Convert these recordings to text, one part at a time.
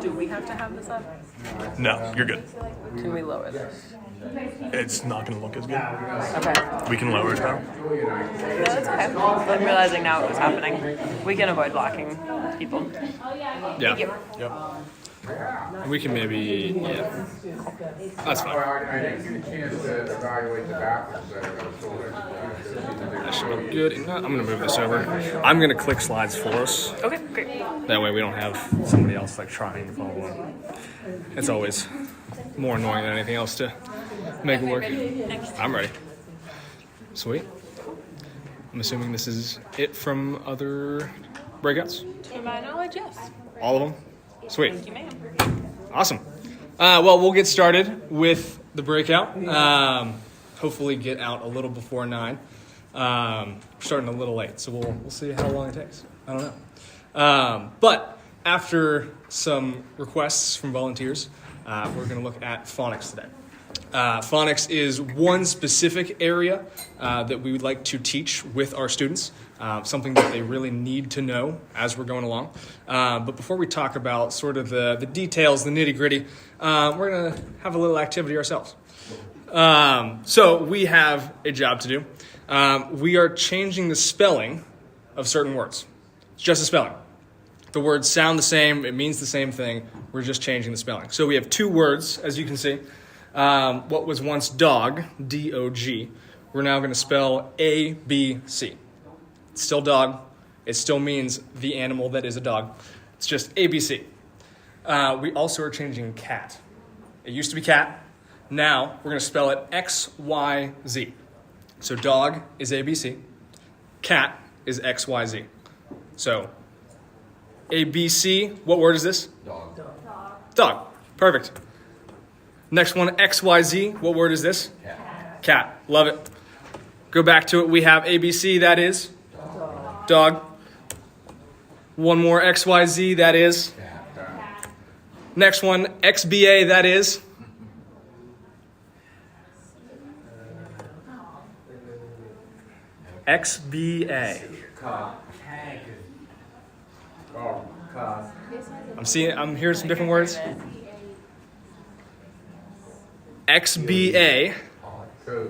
Do we have to have this up? No, you're good. Can we lower this? It's not going to look as good. Okay. We can lower it now. No, that's okay. I'm realizing now what was happening. We can avoid blocking people. Yeah. Thank you. Yep. We can maybe, yeah. That's fine. I didn't get a chance to evaluate the bathrooms that are going to store That should look good. You know what? I'm going to move this over. I'm going to click slides for us. Okay, great. That way we don't have somebody else like trying to follow along. It's always more annoying than anything else to make it work. I'm ready. Sweet. I'm assuming this is it from other breakouts? To my knowledge, yes. All of them? Sweet. Thank you, ma'am. Awesome. Well, we'll get started with the breakout. Hopefully get out a little before 9. We're starting a little late, so we'll see how long it takes. I don't know. But after some requests from volunteers, we're going to look at phonics today. Phonics is one specific area that we would like to teach with our students, something that they really need to know as we're going along. But before we talk about sort of the details, the nitty-gritty, we're going to have a little activity ourselves. So we have a job to do. We are changing the spelling of certain words. It's just a spelling. The words sound the same. It means the same thing. We're just changing the spelling. So we have 2 words, as you can see. What was once dog, D-O-G, we're now going to spell A-B-C. It's still dog. It still means the animal that is a dog. It's just A-B-C. We also are changing cat. It used to be cat. Now we're going to spell it X-Y-Z. So dog is A-B-C. Cat is X-Y-Z. So A-B-C, what word is this? Dog. Dog. Perfect. Next one, XYZ. What word is this? Cat. Cat. Love it. Go back to it. We have ABC. That is? Dog. One more, XYZ. That is? Cat. Next one, XBA. That is? XBA. I'm hearing some different words. XBA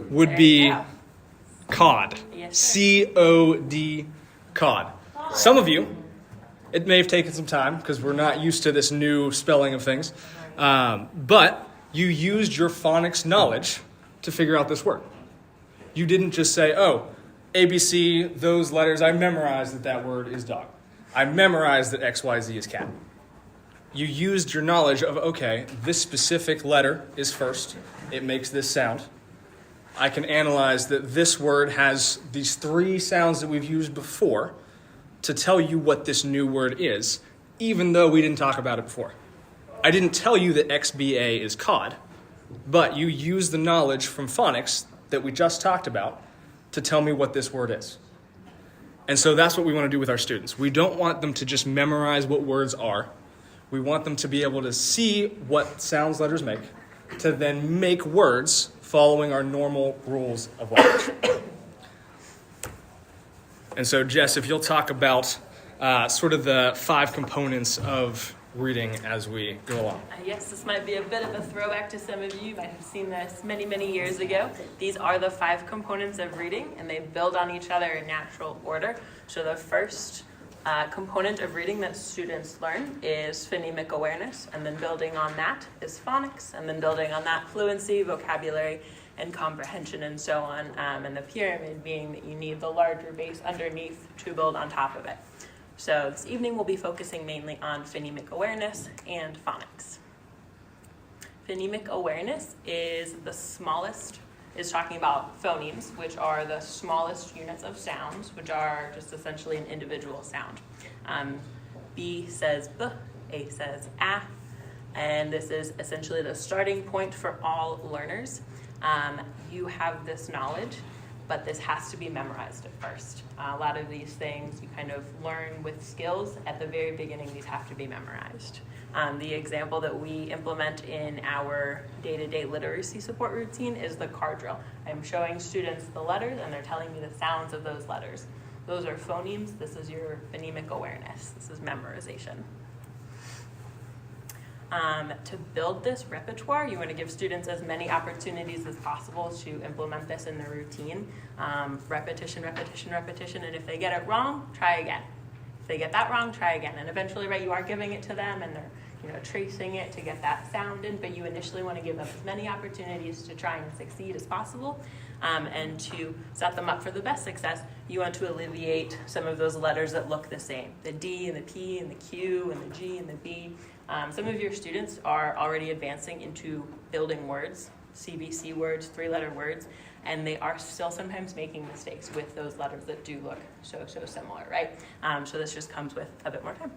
would be cod. C-O-D, cod. Some of you, it may have taken some time because we're not used to this new spelling of things, but you used your phonics knowledge to figure out this word. You didn't just say, oh, ABC, those letters, I memorized that word is dog. I memorized that XYZ is cat. You used your knowledge of, okay, this specific letter is first. It makes this sound. I can analyze that this word has these 3 sounds that we've used before to tell you what this new word is, even though we didn't talk about it before. I didn't tell you that XBA is cod, but you used the knowledge from phonics that we just talked about to tell me what this word is. And so that's what we want to do with our students. We don't want them to just memorize what words are. We want them to be able to see what sounds letters make, to then make words following our normal rules of language. And so, Jess, if you'll talk about sort of the 5 components of reading as we go along. Yes, this might be a bit of a throwback to some of you. You might have seen this many, many years ago. These are the 5 components of reading, and they build on each other in natural order. So the first component of reading that students learn is phonemic awareness, and then building on that is phonics, and then building on that fluency, vocabulary, and comprehension, and so on, and the pyramid being that you need the larger base underneath to build on top of it. So this evening we'll be focusing mainly on phonemic awareness and phonics. Phonemic awareness is the smallest, is talking about phonemes, which are the smallest units of sounds, which are just essentially an individual sound. B says B, A says A, and this is essentially the starting point for all learners. You have this knowledge, but this has to be memorized at first. A lot of these things you kind of learn with skills. At the very beginning, these have to be memorized. The example that we implement in our day-to-day literacy support routine is the card drill. I'm showing students the letters, and they're telling me the sounds of those letters. Those are phonemes. This is your phonemic awareness. This is memorization. To build this repertoire, you want to give students as many opportunities as possible to implement this in their routine. Repetition, repetition, repetition, and if they get it wrong, try again. If they get that wrong, try again. And eventually, right, you are giving it to them and they're tracing it to get that sound in, but you initially want to give them as many opportunities to try and succeed as possible. And to set them up for the best success, you want to alleviate some of those letters that look the same. The D and the P and the Q and the G and the B. Some of your students are already advancing into building words, CBC words, 3-letter words, and they are still sometimes making mistakes with those letters that do look so similar, right? So this just comes with a bit more time.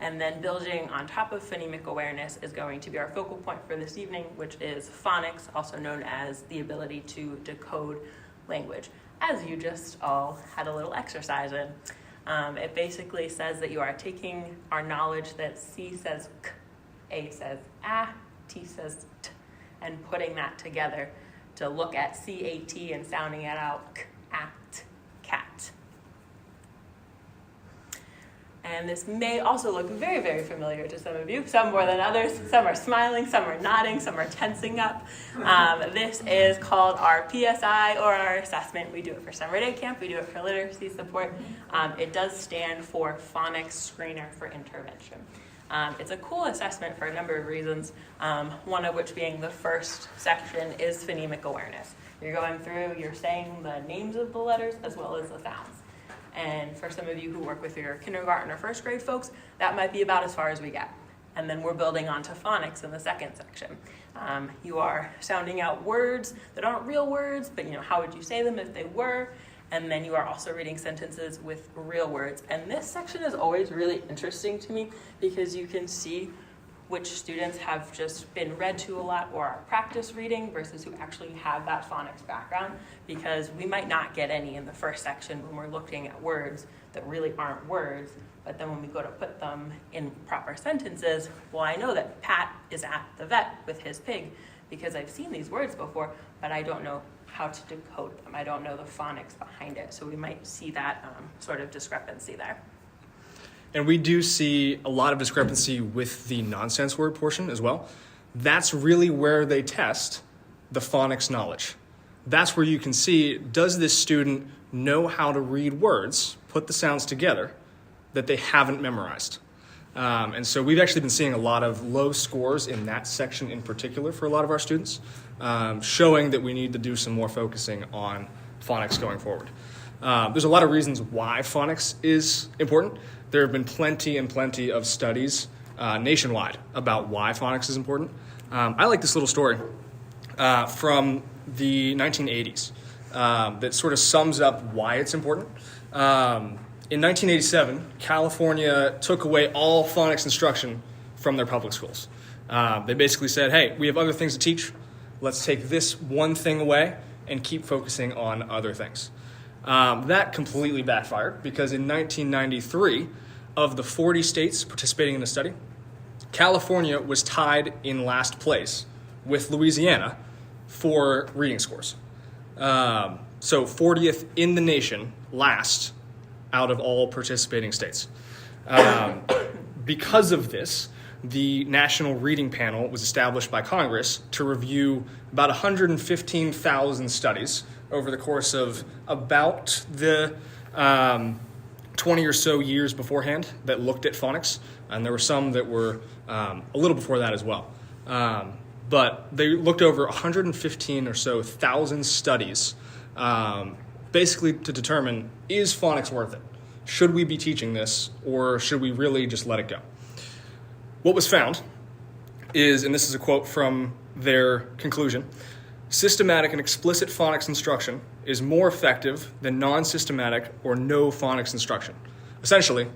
And then building on top of phonemic awareness is going to be our focal point for this evening, which is phonics, also known as the ability to decode language, as you just all had a little exercise in. It basically says that you are taking our knowledge that C says k, A says ah, T says t, and putting that together to look at C-A-T and sounding it out, k, at, cat. And this may also look very, very familiar to some of you, some more than others. Some are smiling, some are nodding, some are tensing up. This is called our PSI, or our assessment. We do it for Summer Day Camp. We do it for literacy support. It does stand for Phonics Screener for Intervention. It's a cool assessment for a number of reasons, one of which being the first section is phonemic awareness. You're going through, you're saying the names of the letters as well as the sounds. And for some of you who work with your kindergarten or first grade folks, that might be about as far as we get. And then we're building onto phonics in the second section. You are sounding out words that aren't real words, but how would you say them if they were? And then you are also reading sentences with real words. And this section is always really interesting to me because you can see which students have just been read to a lot or are practice reading versus who actually have that phonics background, because we might not get any in the first section when we're looking at words that really aren't words, but then when we go to put them in proper sentences, well, I know that Pat is at the vet with his pig because I've seen these words before, but I don't know how to decode them. I don't know the phonics behind it, so we might see that sort of discrepancy there. And we do see a lot of discrepancy with the nonsense word portion as well. That's really where they test the phonics knowledge. That's where you can see, does this student know how to read words, put the sounds together, that they haven't memorized? And so we've actually been seeing a lot of low scores in that section in particular for a lot of our students, showing that we need to do some more focusing on phonics going forward. There's a lot of reasons why phonics is important. There have been plenty and plenty of studies nationwide about why phonics is important. I like this little story from the 1980s that sort of sums up why it's important. In 1987, California took away all phonics instruction from their public schools. They basically said, hey, we have other things to teach. Let's take this one thing away and keep focusing on other things. That completely backfired because in 1993, of the 40 states participating in the study, California was tied in last place with Louisiana for reading scores. So 40th in the nation, last out of all participating states. Because of this, the National Reading Panel was established by Congress to review about 115,000 studies over the course of about the 20 or so years beforehand that looked at phonics, and there were some that were a little before that as well. But they looked over 115 or so thousand studies, basically to determine, is phonics worth it? Should we be teaching this, or should we really just let it go? What was found is, and this is a quote from their conclusion, systematic and explicit phonics instruction is more effective than non-systematic or no phonics instruction. Essentially,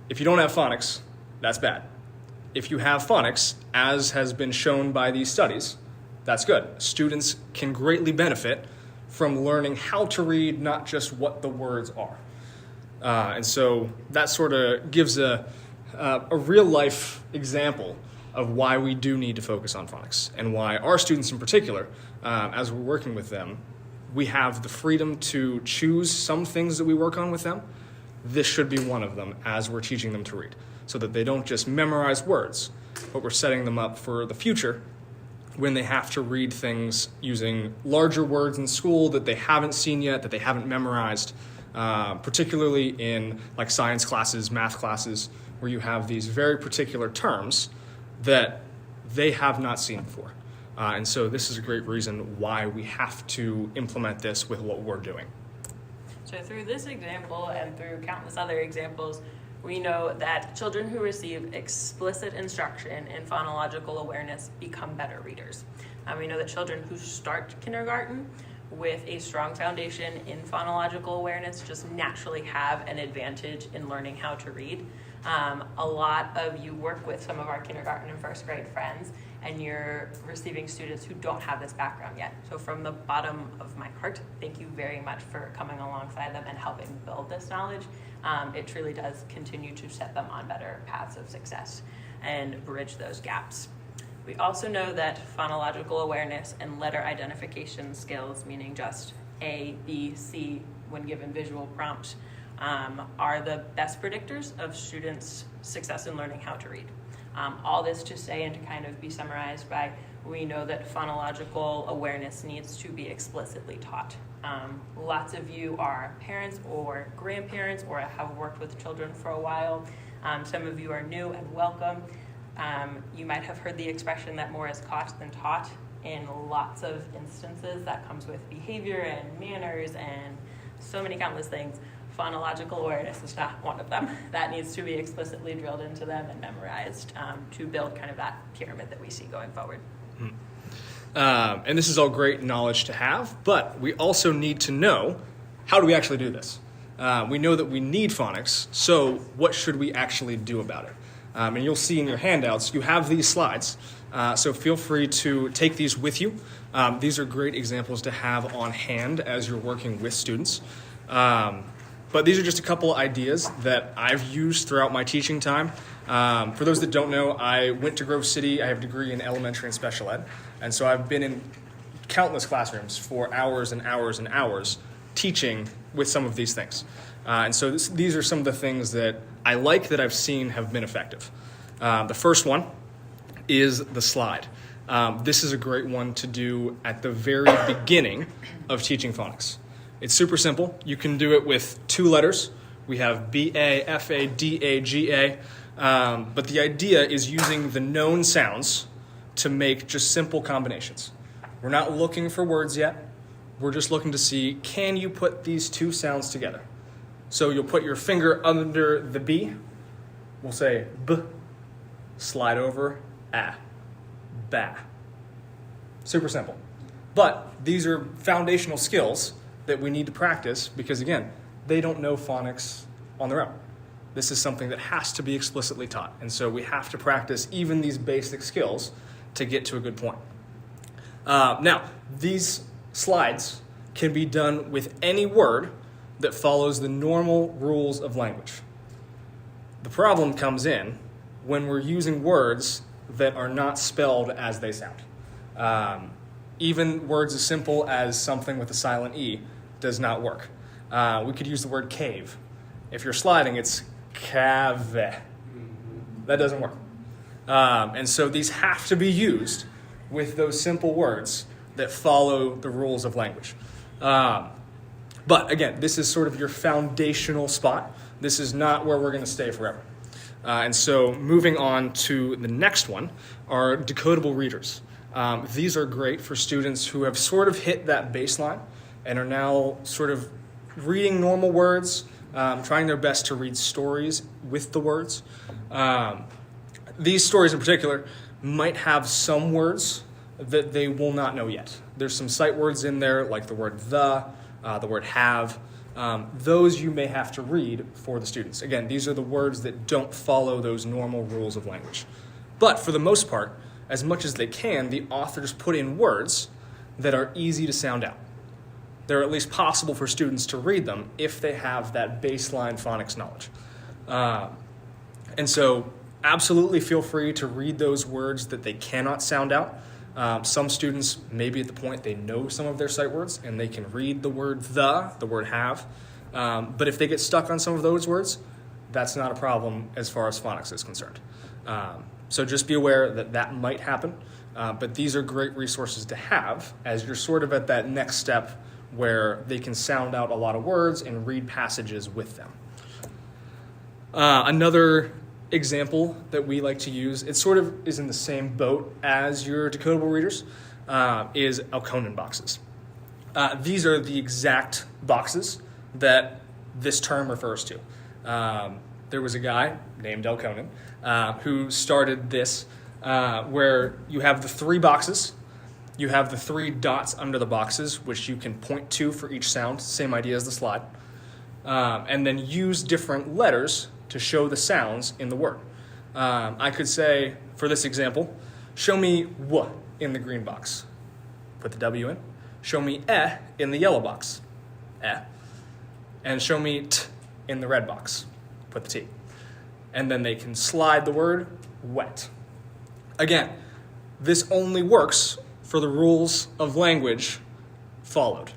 if you don't have phonics, that's bad. If you have phonics, as has been shown by these studies, that's good. Students can greatly benefit from learning how to read, not just what the words are. And so that sort of gives a real-life example of why we do need to focus on phonics and why our students in particular, as we're working with them, we have the freedom to choose some things that we work on with them. This should be one of them as we're teaching them to read, so that they don't just memorize words, but we're setting them up for the future when they have to read things using larger words in school that they haven't seen yet, that they haven't memorized, particularly in like science classes, math classes, where you have these very particular terms that they have not seen before. And so this is a great reason why we have to implement this with what we're doing. So through this example and through countless other examples, we know that children who receive explicit instruction in phonological awareness become better readers. We know that children who start kindergarten with a strong foundation in phonological awareness just naturally have an advantage in learning how to read. A lot of you work with some of our kindergarten and first grade friends, and you're receiving students who don't have this background yet. So from the bottom of my heart, thank you very much for coming alongside them and helping build this knowledge. It truly does continue to set them on better paths of success and bridge those gaps. We also know that phonological awareness and letter identification skills, meaning just A, B, C, when given visual prompts, are the best predictors of students' success in learning how to read. All this to say and to kind of be summarized by, we know that phonological awareness needs to be explicitly taught. Lots of you are parents or grandparents or have worked with children for a while. Some of you are new and welcome. You might have heard the expression that more is caught than taught. In lots of instances, that comes with behavior and manners and so many countless things. Phonological awareness is not one of them. That needs to be explicitly drilled into them and memorized to build kind of that pyramid that we see going forward. And this is all great knowledge to have, but we also need to know, how do we actually do this? We know that we need phonics, so what should we actually do about it? And you'll see in your handouts, you have these slides, so feel free to take these with you. These are great examples to have on hand as you're working with students. But these are just a couple ideas that I've used throughout my teaching time. For those that don't know, I went to Grove City. I have a degree in elementary and special ed. And so I've been in countless classrooms for hours and hours and hours teaching with some of these things. And so these are some of the things that I like that I've seen have been effective. The first one is the slide. This is a great one to do at the very beginning of teaching phonics. It's super simple. You can do it with 2 letters. We have B-A, F-A, D-A, G-A. But the idea is using the known sounds to make just simple combinations. We're not looking for words yet. We're just looking to see, can you put these 2 sounds together? So you'll put your finger under the B. We'll say B. Slide over, A. Ba. Super simple. But these are foundational skills that we need to practice because, again, they don't know phonics on their own. This is something that has to be explicitly taught. And so we have to practice even these basic skills to get to a good point. Now, these slides can be done with any word that follows the normal rules of language. The problem comes in when we're using words that are not spelled as they sound. Even words as simple as something with a silent E does not work. We could use the word cave. If you're sliding, it's cave. That doesn't work. And so these have to be used with those simple words that follow the rules of language. But again, this is sort of your foundational spot. This is not where we're going to stay forever. And so moving on to the next one are decodable readers. These are great for students who have sort of hit that baseline and are now sort of reading normal words, trying their best to read stories with the words. These stories in particular might have some words that they will not know yet. There's some sight words in there, like the word the word have. Those you may have to read for the students. Again, these are the words that don't follow those normal rules of language. But for the most part, as much as they can, the authors put in words that are easy to sound out. They're at least possible for students to read them if they have that baseline phonics knowledge. And so absolutely feel free to read those words that they cannot sound out. Some students may be at the point they know some of their sight words and they can read the word the word have. But if they get stuck on some of those words, that's not a problem as far as phonics is concerned. So just be aware that that might happen, but these are great resources to have as you're sort of at that next step where they can sound out a lot of words and read passages with them. Another example that we like to use, it sort of is in the same boat as your decodable readers, is Elkonin boxes. These are the exact boxes that this term refers to. There was a guy named Elkonin who started this, where you have the 3 boxes, you have the 3 dots under the boxes, which you can point to for each sound, same idea as the slide, and then use different letters to show the sounds in the word. I could say, for this example, show me W in the green box. Put the W in. Show me E in the yellow box. E. And show me T in the red box. Put the T. And then they can slide the word wet. Again, this only works for the rules of language followed.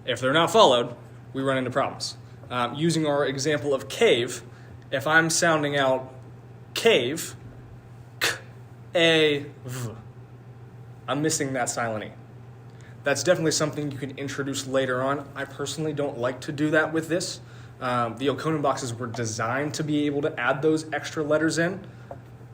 If they're not followed, we run into problems. Using our example of cave, if I'm sounding out cave, k-a-v, I'm missing that silent E. That's definitely something you can introduce later on. I personally don't like to do that with this. The Elkonin boxes were designed to be able to add those extra letters in.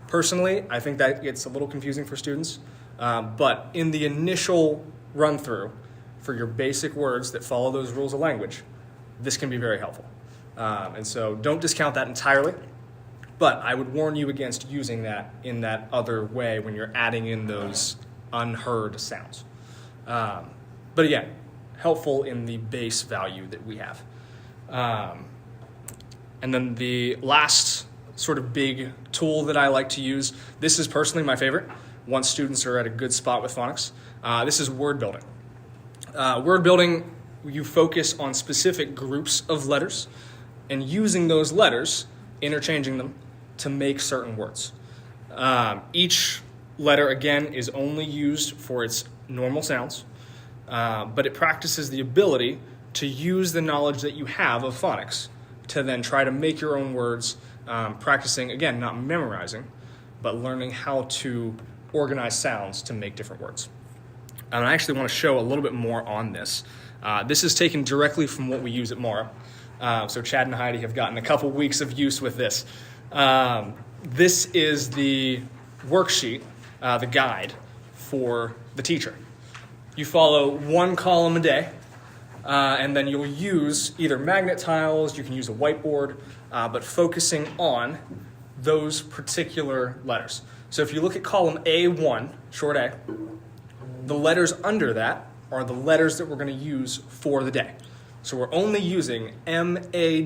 Personally, I think that gets a little confusing for students. But in the initial run-through, for your basic words that follow those rules of language, this can be very helpful. And so don't discount that entirely, but I would warn you against using that in that other way when you're adding in those unheard sounds. But again, helpful in the base value that we have. And then the last sort of big tool that I like to use, this is personally my favorite once students are at a good spot with phonics. This is word building. Word building, you focus on specific groups of letters and using those letters, interchanging them to make certain words. Each letter, again, is only used for its normal sounds, but it practices the ability to use the knowledge that you have of phonics to then try to make your own words, practicing, again, not memorizing, but learning how to organize sounds to make different words. And I actually want to show a little bit more on this. This is taken directly from what we use at Mora. So Chad and Heidi have gotten a couple weeks of use with this. This is the worksheet, the guide for the teacher. You follow one column a day, and then you'll use either magnet tiles, you can use a whiteboard, but focusing on those particular letters. So if you look at column A1, short A, the letters under that are the letters that we're going to use for the day. So we're only using M-A-D-S-T-P.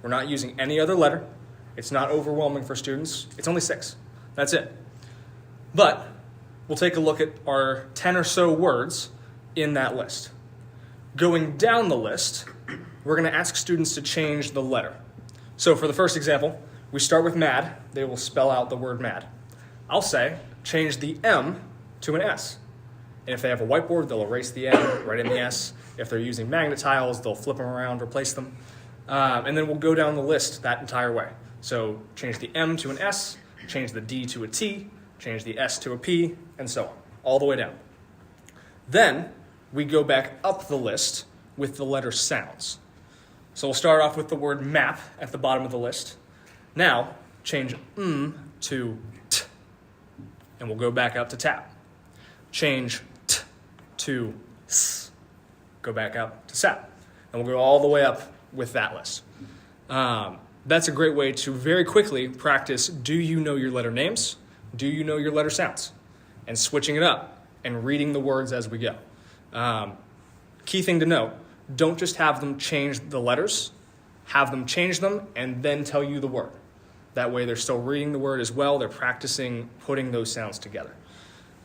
We're not using any other letter. It's not overwhelming for students. It's only 6. That's it. But we'll take a look at our 10 or so words in that list. Going down the list, we're going to ask students to change the letter. So for the first example, we start with mad. They will spell out the word mad. I'll say, change the M to an S. And if they have a whiteboard, they'll erase the M, write in the S. If they're using magnet tiles, they'll flip them around, replace them. And then we'll go down the list that entire way. So change the M to an S, change the D to a T, change the S to a P, and so on, all the way down. Then we go back up the list with the letter sounds. So we'll start off with the word map at the bottom of the list. Now, change to T, and we'll go back up to tap. Change T to S, go back up to sap. And we'll go all the way up with that list. That's a great way to very quickly practice, do you know your letter names? Do you know your letter sounds? And switching it up and reading the words as we go. Key thing to note, don't just have them change the letters, have them change them and then tell you the word. That way they're still reading the word as well, they're practicing putting those sounds together.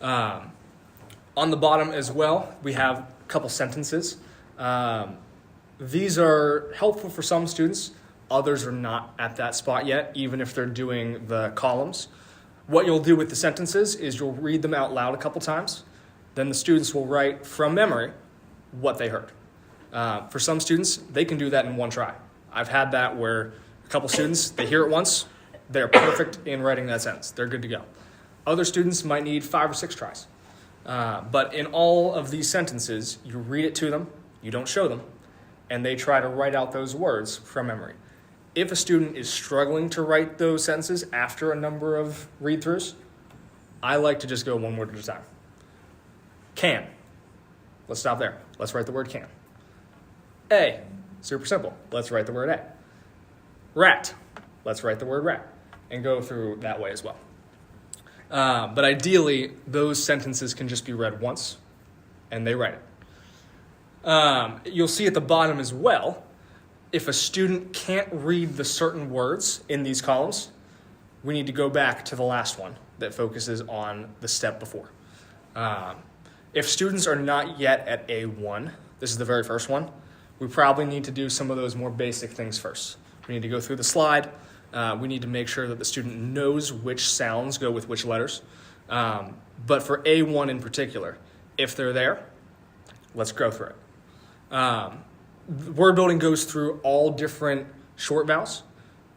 On the bottom as well, we have a couple sentences. These are helpful for some students. Others are not at that spot yet, even if they're doing the columns. What you'll do with the sentences is you'll read them out loud a couple times. Then the students will write from memory what they heard. For some students, they can do that in one try. I've had that where a couple students, they hear it once, They're perfect in writing that sentence. They're good to go. Other students might need 5 or 6 tries. But in all of these sentences, you read it to them, you don't show them, and they try to write out those words from memory. If a student is struggling to write those sentences after a number of read-throughs, I like to just go one word at a time. Can. Let's stop there. Let's write the word can. A. Super simple. Let's write the word A. Rat. Let's write the word rat. And go through that way as well. But ideally, those sentences can just be read once, and they write it. You'll see at the bottom as well, if a student can't read the certain words in these columns, we need to go back to the last one that focuses on the step before. If students are not yet at A1, this is the very first one, we probably need to do some of those more basic things first. We need to go through the slide. We need to make sure that the student knows which sounds go with which letters. But for A1 in particular, if they're there, let's go through it. Word building goes through all different short vowels.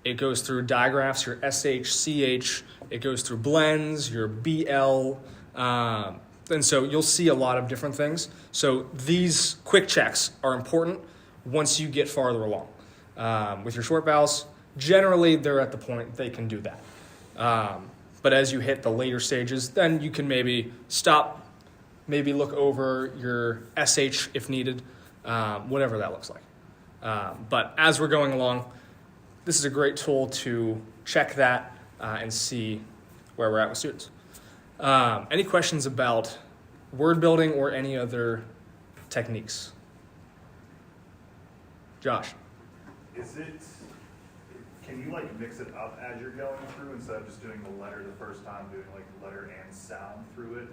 It goes through digraphs, your SH, CH. It goes through blends, your BL. And so you'll see a lot of different things. So these quick checks are important once you get farther along. With your short vowels, generally they're at the point they can do that. But as you hit the later stages, then you can maybe stop, maybe look over your SH if needed, whatever that looks like. But as we're going along, this is a great tool to check that and see where we're at with students. Any questions about word building or any other techniques? Josh? Can you like mix it up as you're going through instead of just doing the letter the first time, doing like letter and sound through it?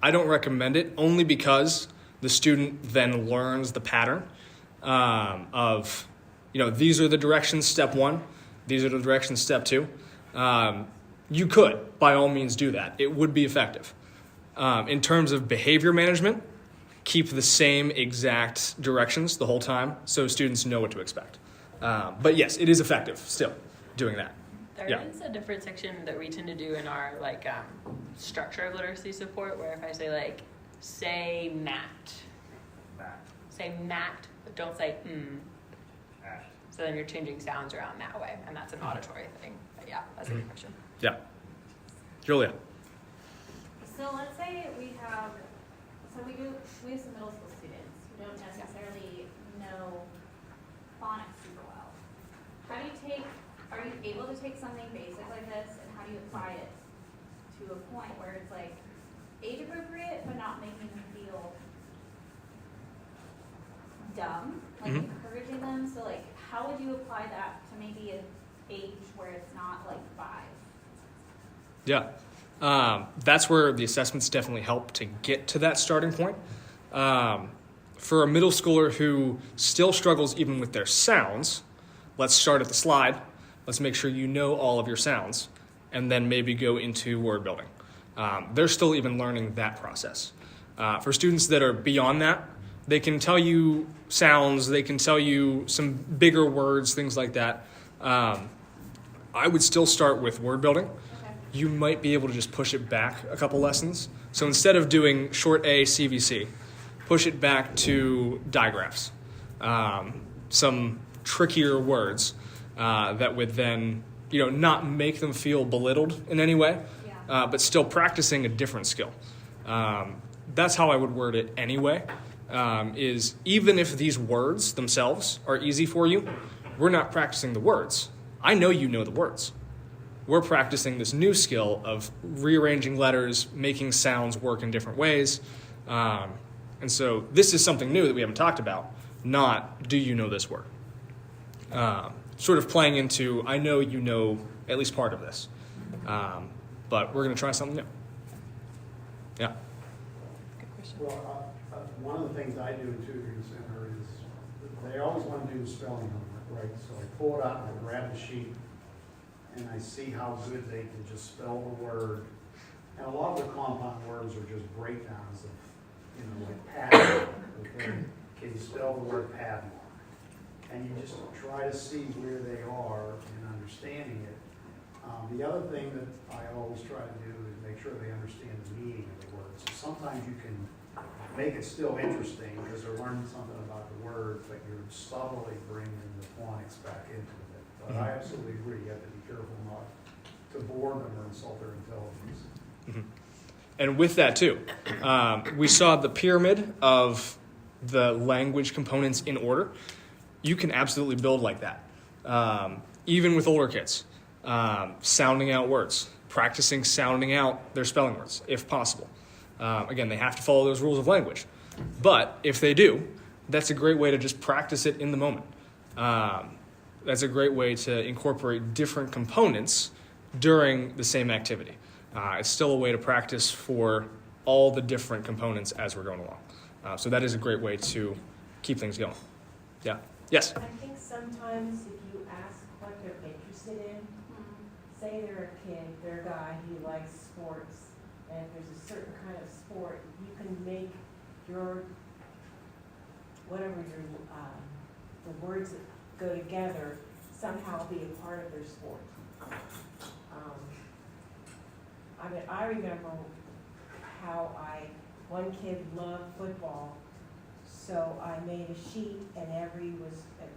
I don't recommend it only because the student then learns the pattern of, these are the directions step 1, these are the directions step 2. You could, by all means, do that. It would be effective. In terms of behavior management, keep the same exact directions the whole time so students know what to expect. But yes, it is effective still doing that. There is a different section that we tend to do in our structure of literacy support where if I say say mat. Say mat, but don't say Act. So then you're changing sounds around that way, and that's an auditory thing. But yeah, that's a good question. Yeah. Julia. So let's say we have some middle school students who don't necessarily know phonics super well. Are you able to take something basic like this and how do you apply it to a point where it's age appropriate but not making them feel dumb, encouraging them? So how would you apply that to maybe an age where it's not 5? Yeah. That's where the assessments definitely help to get to that starting point. For a middle schooler who still struggles even with their sounds, let's start at the slide. Let's make sure you know all of your sounds, and then maybe go into word building. They're still even learning that process. For students that are beyond that, they can tell you sounds, they can tell you some bigger words, things like that. I would still start with word building. You might be able to just push it back a couple lessons. So instead of doing short A, CVC, push it back to digraphs. Some trickier words that would then, not make them feel belittled in any way, but still practicing a different skill. That's how I would word it anyway, is even if these words themselves are easy for you, we're not practicing the words. I know you know the words. We're practicing this new skill of rearranging letters, making sounds work in different ways. And so this is something new that we haven't talked about, not do you know this word. Sort of playing into, I know you know at least part of this, but we're going to try something new. Yeah. Good question. Well, one of the things I do in tutoring center is they always want to do the spelling homework, right? So I pull it out and I grab the sheet and I see how good they can just spell the word. And a lot of the compound words are just breakdowns of, padlock. Okay? Can you spell the word padlock? And you just try to see where they are in understanding it. The other thing that I always try to do is make sure they understand the meaning of the words. So sometimes you can make it still interesting because they're learning something about the word, but you're subtly bringing the phonics back into it. But I absolutely agree, you have to be careful not to bore them or insult their intelligence. Mm-hmm. And with that too, we saw the pyramid of the language components in order. You can absolutely build like that. Even with older kids, sounding out words, practicing sounding out their spelling words, if possible. Again, they have to follow those rules of language. But if they do, that's a great way to just practice it in the moment. That's a great way to incorporate different components during the same activity. It's still a way to practice for all the different components as we're going along. So that is a great way to keep things going. Yeah. Yes? I think sometimes if you ask what they're interested in, say they're a kid, they're a guy, he likes sports, and if there's a certain kind of sport, you can make your, whatever your, the words that go together somehow be a part of their sport. I mean, I remember how one kid loved football, so I made a sheet and every was at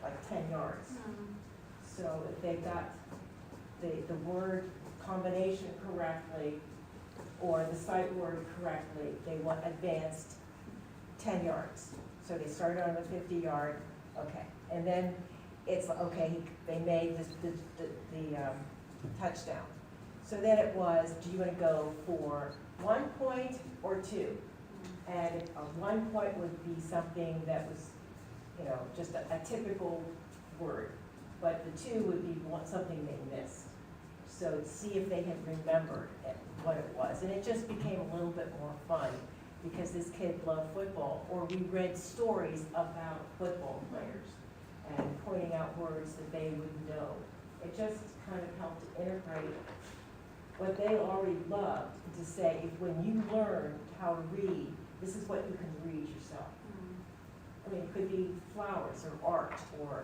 like 10 yards. So if they got the word combination correctly or the sight word correctly, they advanced 10 yards. So they started on the 50-yard, okay. And then it's, okay, they made the touchdown. So then it was, do you want to go for 1 point or 2? And a 1 point would be something that was, just a typical word. But the 2 would be something they missed. So see if they had remembered what it was. And it just became a little bit more fun because this kid loved football. Or we read stories about football players and pointing out words that they would know. It just kind of helped to integrate what they already loved to say, if when you learn how to read, this is what you can read yourself. I mean, it could be flowers or art or,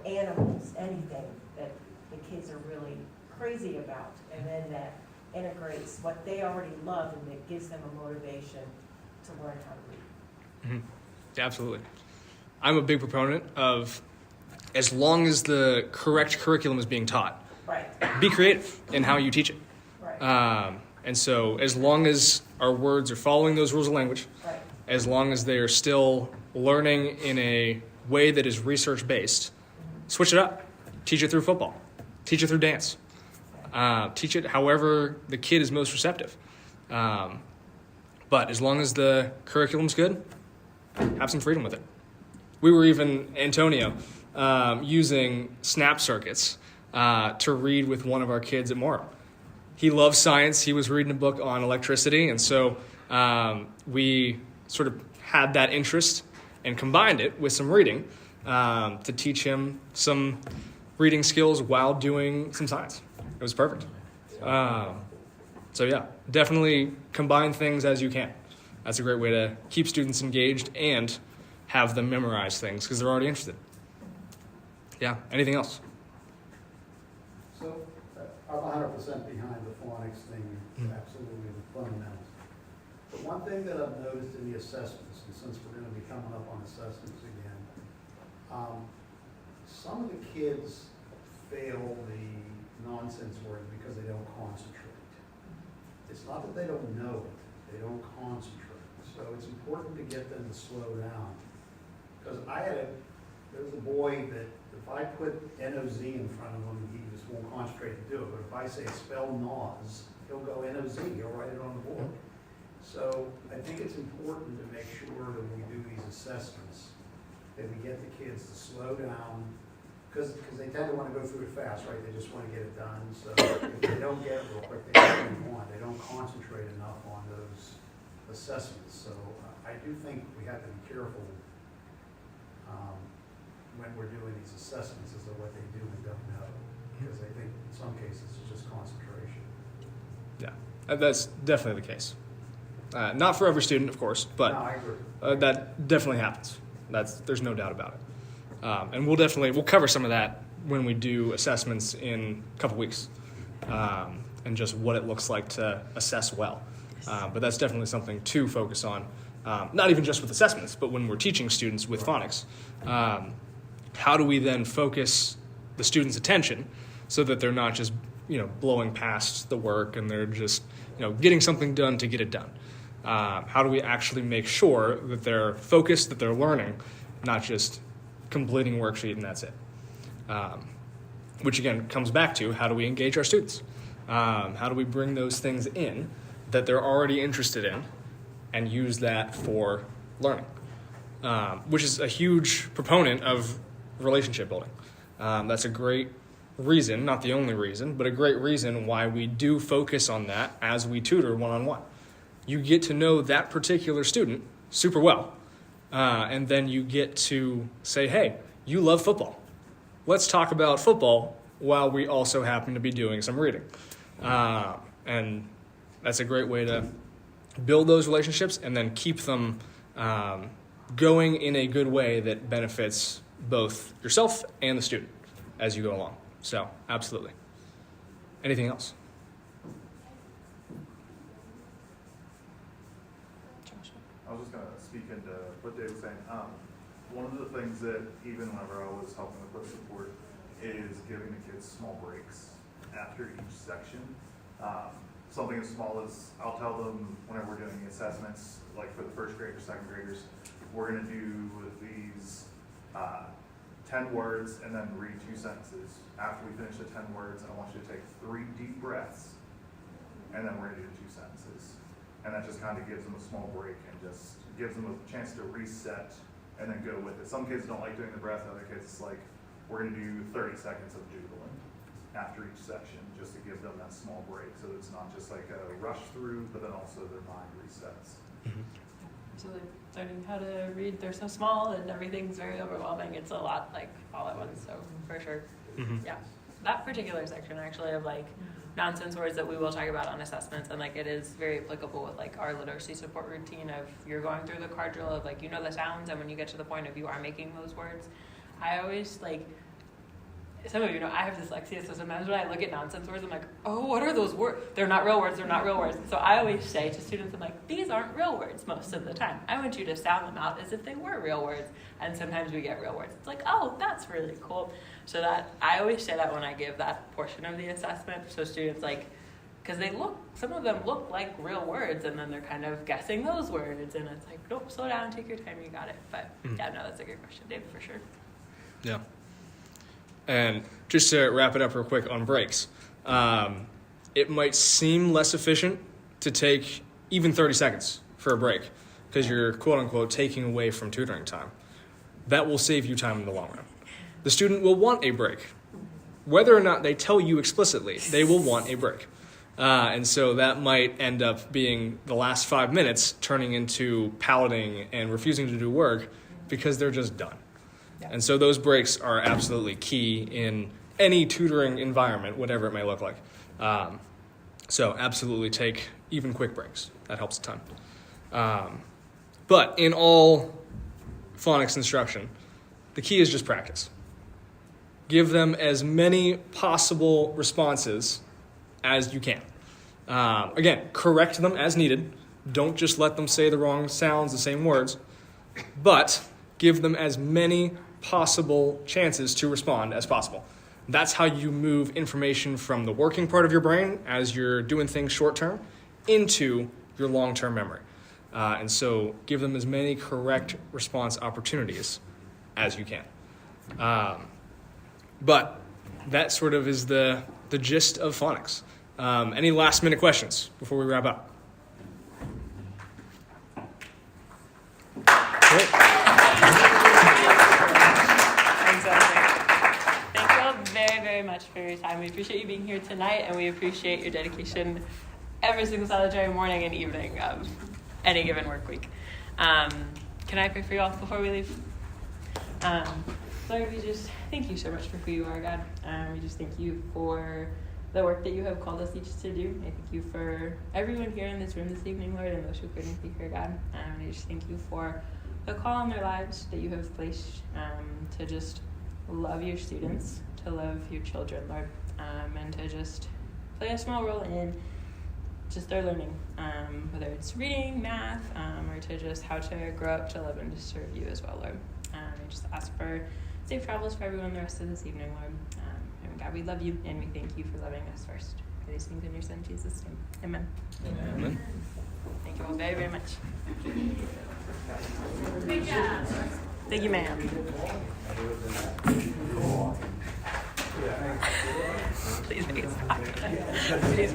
animals, anything that the kids are really crazy about. And then that integrates what they already love and it gives them a motivation to learn how to read. Mm-hmm. Yeah, absolutely. I'm a big proponent of, as long as the correct curriculum is being taught, Right. be creative in how you teach it. Right. And so as long as our words are following those rules of language, Right. as long as they are still learning in a way that is research-based, switch it up. Teach it through football. Teach it through dance. Teach it however the kid is most receptive. But as long as the curriculum's good, have some freedom with it. We were even, Antonio, using snap circuits to read with one of our kids at Morrow. He loves science. He was reading a book on electricity, and so we sort of had that interest and combined it with some reading to teach him some reading skills while doing some science. It was perfect. So yeah, definitely combine things as you can. That's a great way to keep students engaged and have them memorize things because they're already interested. Yeah, anything else? So I'm 100% behind the phonics thing, absolutely the fundamentals. But one thing that I've noticed in the assessments, and since we're going to be coming up on assessments again, some of the kids fail the nonsense words because they don't concentrate. It's not that they don't know it, they don't concentrate. So it's important to get them to slow down. Because there was a boy that if I put N-O-Z in front of him, he just won't concentrate to do it. But if I say spell Noz, he'll go N-O-Z, he'll write it on the board. So I think it's important to make sure that when we do these assessments, that we get the kids to slow down, because they tend to want to go through it fast, right? They just want to get it done. So if they don't get it real quick, they don't move on. They don't concentrate enough on those assessments. So I do think we have to be careful when we're doing these assessments as to what they do and don't know, because I think in some cases it's just concentration. Yeah, that's definitely the case. Not for every student, of course, but No, I agree. that definitely happens. There's no doubt about it. And we'll cover some of that when we do assessments in a couple weeks, and just what it looks like to assess well. But that's definitely something to focus on, not even just with assessments, but when we're teaching students with phonics. How do we then focus the students' attention so that they're not just, blowing past the work and they're just, getting something done to get it done? How do we actually make sure that they're focused, that they're learning, not just completing a worksheet and that's it? Which again comes back to, how do we engage our students? How do we bring those things in that they're already interested in and use that for learning? Which is a huge proponent of relationship building. That's a great reason, not the only reason, but a great reason why we do focus on that as we tutor one-on-one. You get to know that particular student super well, and then you get to say, hey, you love football. Let's talk about football while we also happen to be doing some reading. And that's a great way to build those relationships and then keep them going in a good way that benefits both yourself and the student as you go along. So, absolutely. Anything else? I was just going to speak into what Dave was saying. One of the things that even whenever I was helping with book support is giving the kids small breaks after each section. Something as small as, I'll tell them whenever we're doing the assessments, like for the first graders, second graders, we're going to do these 10 words and then read 2 sentences. After we finish the 10 words, I want you to take 3 deep breaths, and then we're going to do 2 sentences. And that just kind of gives them a small break and just gives them a chance to reset and then go with it. Some kids don't like doing the breath, other kids it's like, we're going to do 30 seconds of doodling after each section, just to give them that small break so it's not just like a rush through, but then also their mind resets. So learning how to read, they're so small and everything's very overwhelming. It's a lot like all at once, so for sure. Yeah, that particular section actually of like nonsense words that we will talk about on assessments, and like it is very applicable with like our literacy support routine of you're going through the card drill of like the sounds, and when you get to the point of you are making those words, I always like, some of you know I have dyslexia, so sometimes when I look at nonsense words, I'm like, oh, what are those words? They're not real words, they're not real words. So I always say to students, I'm like, these aren't real words most of the time. I want you to sound them out as if they were real words. And sometimes we get real words. It's like, oh, that's really cool. So that, I always say that when I give that portion of the assessment. So students because some of them look like real words, and then they're kind of guessing those words. And it's like, nope, slow down, take your time, you got it. But yeah, no, that's a good question, Dave, for sure. Yeah. And just to wrap it up real quick on breaks, it might seem less efficient to take even 30 seconds for a break because you're quote-unquote taking away from tutoring time. That will save you time in the long run. The student will want a break. Whether or not they tell you explicitly, they will want a break. And so that might end up being the last 5 minutes turning into pouting and refusing to do work because they're just done. And so those breaks are absolutely key in any tutoring environment, whatever it may look like. So absolutely take even quick breaks. That helps a ton. But in all phonics instruction, the key is just practice. Give them as many possible responses as you can. Again, correct them as needed. Don't just let them say the wrong sounds, the same words, but give them as many possible chances to respond as possible. That's how you move information from the working part of your brain as you're doing things short term into your long-term memory. And so give them as many correct response opportunities as you can. But that sort of is the gist of phonics. Any last minute questions before we wrap up? Great. Thank you all very, very much for your time. We appreciate you being here tonight, and we appreciate your dedication every single solitary morning and evening of any given work week. Can I pray for you all before we leave? Lord, we just thank you so much for who you are, God. We just thank you for the work that you have called us each to do. I thank you for everyone here in this room this evening, Lord, and those who couldn't be here, God. And I just thank you for the call on their lives that you have placed to just love your students, to love your children, Lord, and to just play a small role in just their learning, whether it's reading, math, or to just how to grow up to love and to serve you as well, Lord. I just ask for safe travels for everyone the rest of this evening, Lord. And God, we love you and we thank you for loving us first. For these things in your Son, Jesus' name. Amen. Amen. Thank you all very, very much. Great job. Thank you, ma'am. Please make it stop. Please.